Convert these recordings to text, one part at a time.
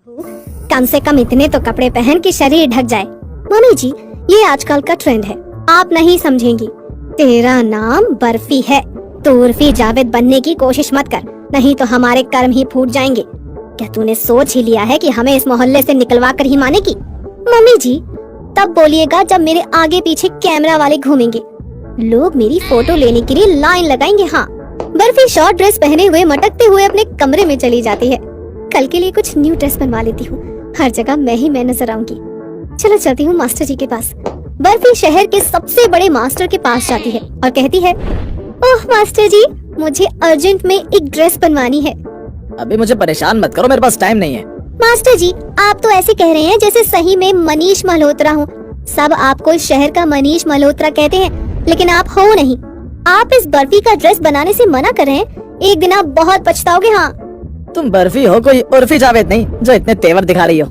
कम से कम इतने तो कपड़े पहन के शरीर ढक जाए। मम्मी जी, ये आजकल का ट्रेंड है, आप नहीं समझेंगी। तेरा नाम बर्फी है, तो उर्फी जावेद बनने की कोशिश मत कर, नहीं तो हमारे कर्म ही फूट जाएंगे। क्या तूने सोच ही लिया है कि हमें इस मोहल्ले से निकलवा कर ही मानेगी? मम्मी जी, तब बोलिएगा जब मेरे आगे पीछे कैमरा वाले घूमेंगे, लोग मेरी फोटो लेने के लिए लाइन लगाएंगे। हाँ। बर्फी शॉर्ट ड्रेस पहने हुए मटकते हुए अपने कमरे में चली जाती है। कल के लिए कुछ न्यू ड्रेस बनवा लेती हूँ, हर जगह मैं नजर आऊंगी। चलो चलती हूँ मास्टर जी के पास। बर्फी शहर के सबसे बड़े मास्टर के पास जाती है और कहती है, ओह मास्टर जी, मुझे अर्जेंट में एक ड्रेस बनवानी है। अभी मुझे परेशान मत करो, मेरे पास टाइम नहीं है। मास्टर जी, आप तो ऐसे कह रहे हैं जैसे सही में मनीष मल्होत्रा हूँ। सब आपको इस शहर का मनीष मल्होत्रा कहते हैं, लेकिन आप हो नहीं। आप इस बर्फी का ड्रेस बनाने से मना कर रहे हैं, एक दिन आप बहुत पछताओगे। हाँ। तुम बर्फी हो, कोई उर्फी जावेद नहीं जो इतने तेवर दिखा रही हो।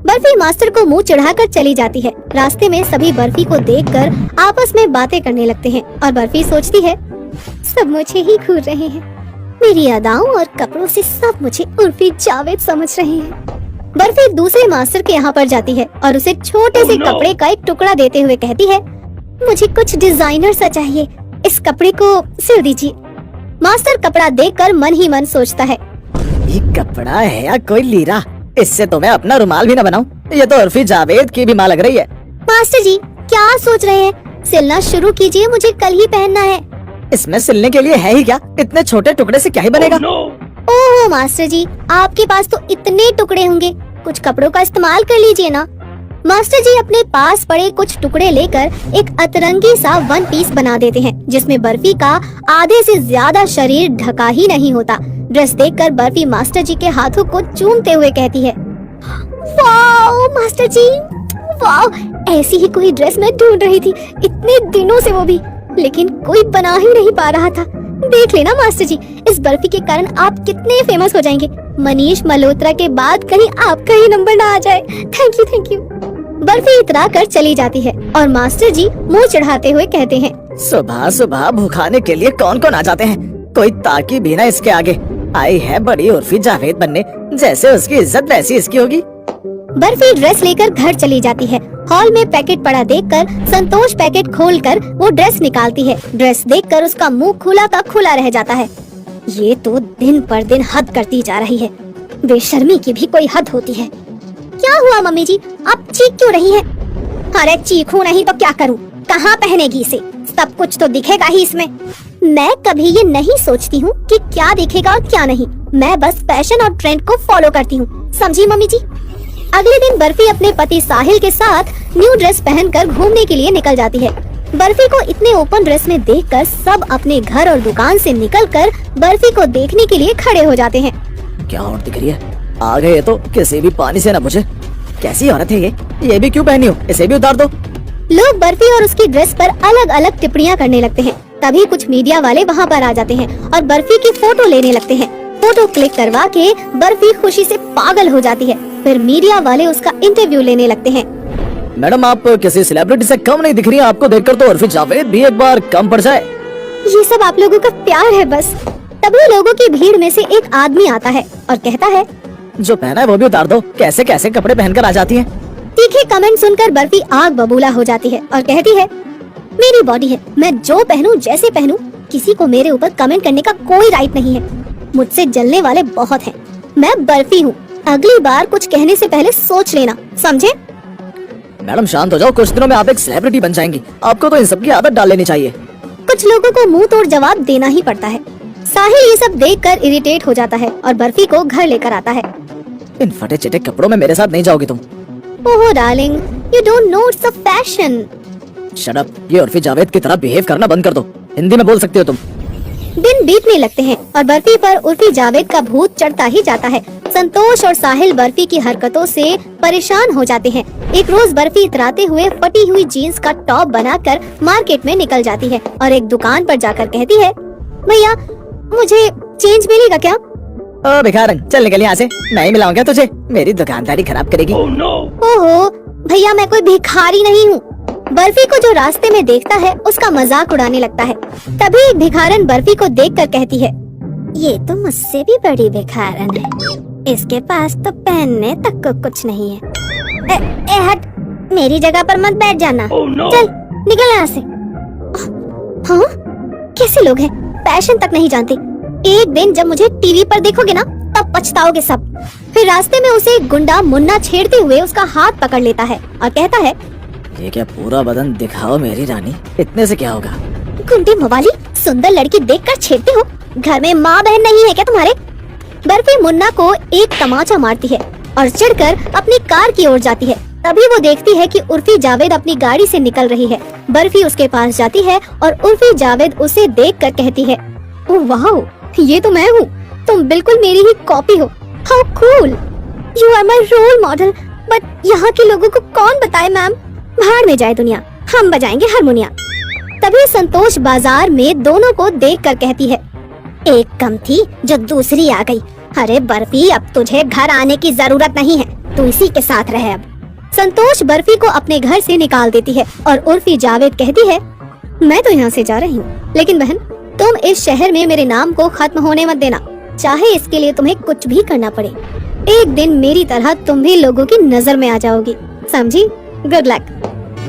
बर्फी मास्टर को मुंह चढ़ाकर चली जाती है। रास्ते में सभी बर्फी को देखकर आपस में बातें करने लगते हैं और बर्फी सोचती है, सब मुझे ही घूर रहे हैं, मेरी अदाओं और कपड़ों से सब मुझे उर्फी जावेद समझ रहे हैं। बर्फी दूसरे मास्टर के यहाँ पर जाती है और उसे छोटे से कपड़े का एक टुकड़ा देते हुए कहती है, मुझे कुछ डिजाइनर सा चाहिए, इस कपड़े को सिल दीजिए। मास्टर कपड़ा देखकर मन ही मन सोचता है, ये कपड़ा है या कोई लीरा, इससे तो मैं अपना रुमाल भी न बनाऊं। ये तो उर्फी जावेद की भी मां लग रही है। मास्टर जी क्या सोच रहे हैं, सिलना शुरू कीजिए, मुझे कल ही पहनना है। इसमें सिलने के लिए है ही क्या, इतने छोटे टुकड़े से क्या ही बनेगा? ओह मास्टर जी, आपके पास तो इतने टुकड़े होंगे, कुछ कपड़ों का इस्तेमाल कर लीजिए ना। मास्टर जी अपने पास पड़े कुछ टुकड़े लेकर एक अतरंगी सा वन पीस बना देते हैं, जिसमें बर्फी का आधे से ज्यादा शरीर ढका ही नहीं होता। ड्रेस देखकर बर्फी मास्टर जी के हाथों को चूमते हुए कहती है, वाओ मास्टर जी, वाओ, ऐसी ही कोई ड्रेस मैं ढूंढ रही थी इतने दिनों से, वो भी, लेकिन कोई बना ही नहीं पा रहा था। देख लेना मास्टर जी, इस बर्फी के कारण आप कितने फेमस हो जाएंगे। मनीष मल्होत्रा के बाद कहीं आपका ही नंबर ना आ जाए। Thank you. बर्फी इतरा कर चली जाती है और मास्टर जी मुंह चढ़ाते हुए कहते हैं, सुबह सुबह भुखाने के लिए कौन कौन आ जाते हैं, कोई ताकी भी ना इसके आगे। आई है बड़ी उर्फी जावेद बनने, जैसे उसकी इज्जत वैसी इसकी होगी। बर्फी ड्रेस लेकर घर चली जाती है। हॉल में पैकेट पड़ा देखकर संतोष पैकेट खोलकर वो ड्रेस निकालती है। ड्रेस देखकर उसका मुंह खुला का खुला रह जाता है। ये तो दिन पर दिन हद करती जा रही है, बेशर्मी की भी कोई हद होती है। क्या हुआ मम्मी जी, आप चीख क्यों रही हैं? अरे चीखूं नहीं तो क्या करूं, कहाँ पहनेगी इसे, सब कुछ तो दिखेगा ही इसमें। मैं कभी ये नहीं सोचती हूँ कि क्या दिखेगा और क्या नहीं, मैं बस फैशन और ट्रेंड को फॉलो करती हूँ, समझी मम्मी जी। अगले दिन बर्फी अपने पति साहिल के साथ न्यू ड्रेस पहनकर घूमने के लिए निकल जाती है। बर्फी को इतने ओपन ड्रेस में देखकर सब अपने घर और दुकान से निकलकर बर्फी को देखने के लिए खड़े हो जाते हैं। क्या और दिख रही है, आ गए तो किसी भी पानी से न बुझे। कैसी औरत है ये भी क्यों पहनी हो, इसे भी उतार दो। लोग बर्फी और उसकी ड्रेस पर अलग अलग टिप्पणियां करने लगते हैं। तभी कुछ मीडिया वाले वहाँ पर आ जाते हैं और बर्फी की फोटो लेने लगते हैं। फोटो क्लिक करवा के बर्फी खुशी से पागल हो जाती है। फिर मीडिया वाले उसका इंटरव्यू लेने लगते हैं। मैडम, आप किसी सेलिब्रिटी से कम नहीं दिख रही हैं, आपको देखकर तो उर्फी जावेद भी एक बार कम पड़ जाए। ये सब आप लोगों का प्यार है बस। तभी लोगों की भीड़ में से एक आदमी आता है और कहता है, जो पहना है वो भी उतार दो, कैसे कैसे कपड़े पहनकर आ जाती हैं। तीखे कमेंट सुनकर बर्फी आग बबूला हो जाती है और कहती है, मेरी बॉडी है, मैं जो पहनूं जैसे पहनूं, किसी को मेरे ऊपर कमेंट करने का कोई राइट नहीं है। मुझसे जलने वाले बहुत हैं, मैं बर्फी हूँ, अगली बार कुछ कहने से पहले सोच लेना, समझे? मैडम शांत हो जाओ, कुछ दिनों में आप एक सेलिब्रिटी बन जाएंगी, आपको तो इन सब की आदत डाल लेनी चाहिए। कुछ लोगों को मुंह तोड़ जवाब देना ही पड़ता है। साहिल ये सब देखकर इरिटेट हो जाता है और बर्फी को घर लेकर आता है। इन फटे चिटे कपड़ों में मेरे साथ नहीं जाओगी तुम। Oh darling, you don't know it's a fashion. Shut up, ये उर्फी जावेद की तरह बिहेव करना बंद कर दो, हिंदी में बोल सकती हो तुम। दिन बीतने लगते हैं और बर्फी पर उर्फी जावेद का भूत चढ़ता ही जाता है। संतोष और साहिल बर्फी की हरकतों से परेशान हो जाते हैं। एक रोज बर्फी इतराते हुए फटी हुई जीन्स का टॉप बनाकर मार्केट में निकल जाती है और एक दुकान पर जाकर कहती है, भैया मुझे चेंज मिलेगा क्या? ओ भिखारन, चल निकल यहाँ से, नहीं मिलाऊंगा तुझे, मेरी दुकानदारी खराब करेगी। ओहो भैया, मैं कोई भिखारी नहीं हूँ। बर्फी को जो रास्ते में देखता है उसका मजाक उड़ाने लगता है। तभी एक भिखारन बर्फी को देखकर कहती है, ये तो मुझसे भी बड़ी भिखारन है। इसके पास तो पहनने तक को कुछ नहीं है। हट, मेरी जगह पर मत बैठ जाना। चल निकल यहाँ से। हाँ, कैसे लोग हैं, फैशन तक नहीं जानते। एक दिन जब मुझे टीवी पर देखोगे ना, तब पछताओगे सब। फिर रास्ते में उसे एक गुंडा मुन्ना छेड़ते हुए उसका हाथ पकड़ लेता है और कहता है, ये क्या पूरा बदन दिखाओ मेरी रानी, इतने से क्या होगा? गुंडी मवाली, सुंदर लड़की देखकर छेड़ते हो? घर में माँ बहन नहीं है क्या तुम्हारे? बर्फी मुन्ना को एक तमाचा मारती है और चिढ़कर अपनी कार की ओर जाती है। तभी वो देखती है कि उर्फी जावेद अपनी गाड़ी से निकल रही है। बर्फी उसके पास जाती है और उर्फी जावेद उसे देखकर कहती है, ओह वाह, ये तो मैं हूँ, तुम बिल्कुल मेरी ही कॉपी हो। How cool, you are my role model. But यहाँ के लोगों को कौन बताए मैम, भाड़ में जाए दुनिया, हम बजाएंगे हारमोनिया। तभी संतोष बाजार में दोनों को देखकर कहती है, एक कम थी जो दूसरी आ गई। अरे बर्फी, अब तुझे घर आने की जरूरत नहीं है, तू इसी के साथ रहे अब। संतोष बर्फी को अपने घर से निकाल देती है और उर्फी जावेद कहती है, मैं तो यहाँ से जा रही हूँ, लेकिन बहन तुम इस शहर में मेरे नाम को खत्म होने मत देना, चाहे इसके लिए तुम्हें कुछ भी करना पड़े। एक दिन मेरी तरह तुम भी लोगों की नजर में आ जाओगी, समझी? Good luck.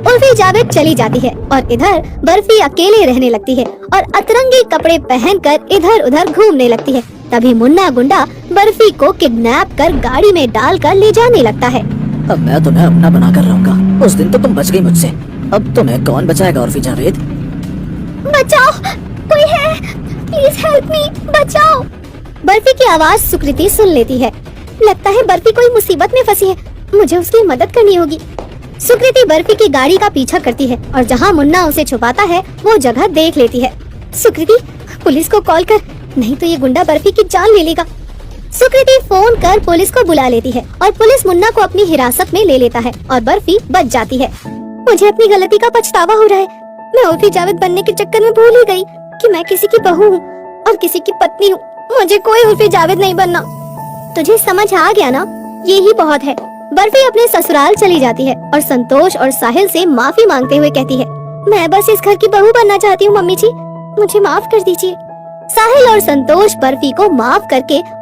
उर्फी जावेद चली जाती है और इधर बर्फी अकेले रहने लगती है और अतरंगी कपड़े पहनकर इधर उधर घूमने लगती है। तभी मुन्ना गुंडा बर्फी को किडनैप कर गाड़ी में डालकर ले जाने लगता है। अब मैं तुम्हें अपना बना कर रहूंगा। उस दिन तो तुम बच गई मुझसे, अब तुम्हें कौन बचाएगा उर्फी जावेद? बचाओ, कोई है, प्लीज हेल्प मी, बचाओ। बर्फी की आवाज सुकृति सुन लेती है। लगता है बर्फी कोई मुसीबत में फंसी है, मुझे उसकी मदद करनी होगी। सुकृति बर्फी की गाड़ी का पीछा करती है और जहाँ मुन्ना उसे छुपाता है वो जगह देख लेती है। सुकृति, पुलिस को कॉल कर, नहीं तो ये गुंडा बर्फी की जान ले लेगा। सुकृति फोन कर पुलिस को बुला लेती है और पुलिस मुन्ना को अपनी हिरासत में ले लेता है और बर्फी बच जाती है। मुझे अपनी गलती का पछतावा हो रहा है। मैं उर्फी जावेद बनने के चक्कर में भूल ही गई कि मैं किसी की बहू हूँ और किसी की पत्नी हूँ। मुझे कोई उर्फी जावेद नहीं बनना। तुझे समझ आ गया ना, ये ही बहुत है। बर्फी अपने ससुराल चली जाती है और संतोष और साहिल से माफी मांगते हुए कहती है, मैं बस इस घर की बहू बनना चाहती हूँ मम्मी जी, मुझे माफ कर दीजिए। साहिल और संतोष बर्फी को माफ करके उस